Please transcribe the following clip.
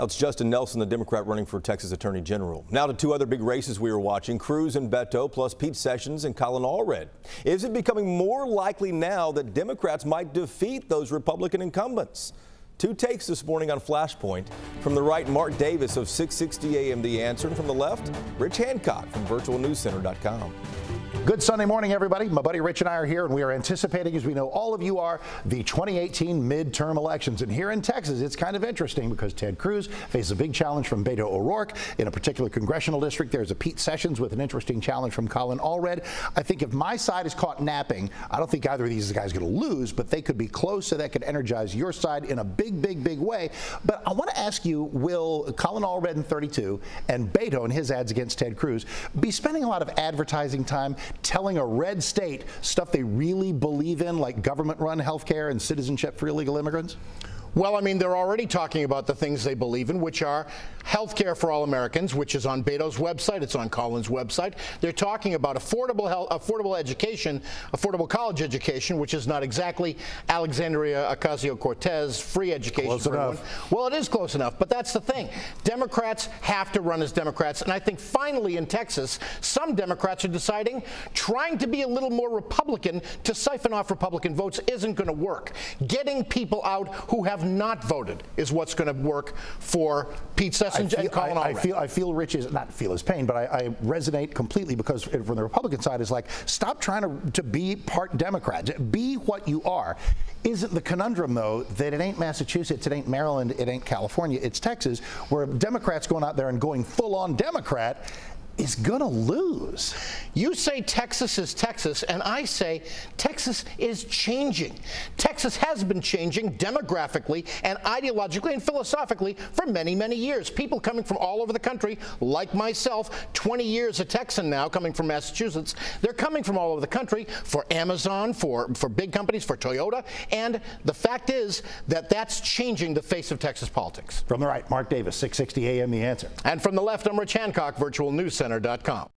It's Justin Nelson, the Democrat running for Texas Attorney General. Now to two other big races we are watching, Cruz and Beto, plus Pete Sessions and Colin Allred. Is it becoming more likely now that Democrats might defeat those Republican incumbents? Two takes this morning on Flashpoint. From the right, Mark Davis of 660 AM The Answer, and from the left, Rich Hancock from virtualnewscenter.com. Good Sunday morning, everybody. My buddy Rich and I are here, and we are anticipating, as we know all of you are, the 2018 midterm elections. And here in Texas, it's kind of interesting because Ted Cruz faces a big challenge from Beto O'Rourke. In a particular congressional district, there's a Pete Sessions with an interesting challenge from Colin Allred. I think if my side is caught napping, I don't think either of these guys are going to lose, but they could be close, so that could energize your side in a big way. But I want to ask you, will Colin Allred in 32 and Beto in his ads against Ted Cruz be spending a lot of advertising time telling a red state stuff they really believe in, like government-run health care and citizenship for illegal immigrants? Well, I mean, they're already talking about the things they believe in, which are health care for all Americans, which is on Beto's website. It's on Colin's website. They're talking about affordable health, affordable education, affordable college education, which is not exactly Alexandria Ocasio-Cortez free education. Close enough. Well, it is close enough, but that's the thing. Democrats have to run as Democrats, and I think finally in Texas, some Democrats are deciding trying to be a little more Republican to siphon off Republican votes isn't going to work. Getting people out who have not voted is what's going to work for Pete Sessions and Colin Allred. I feel Rich's, not feel his pain, but I resonate completely, because from the Republican side is like, stop trying to be part Democrat. Be what you are. Isn't the conundrum, though, that it ain't Massachusetts, it ain't Maryland, it ain't California, it's Texas, where Democrats going out there and going full-on Democrat is going to lose. You say Texas is Texas, and I say Texas is changing. Texas has been changing demographically and ideologically and philosophically for many years. People coming from all over the country, like myself, 20 years a Texan now, coming from Massachusetts, they're coming from all over the country for Amazon, for big companies, for Toyota, and the fact is that that's changing the face of Texas politics. From the right, Mark Davis, 660 AM The Answer. And from the left, I'm Rich Hancock, virtualnewscenter.com.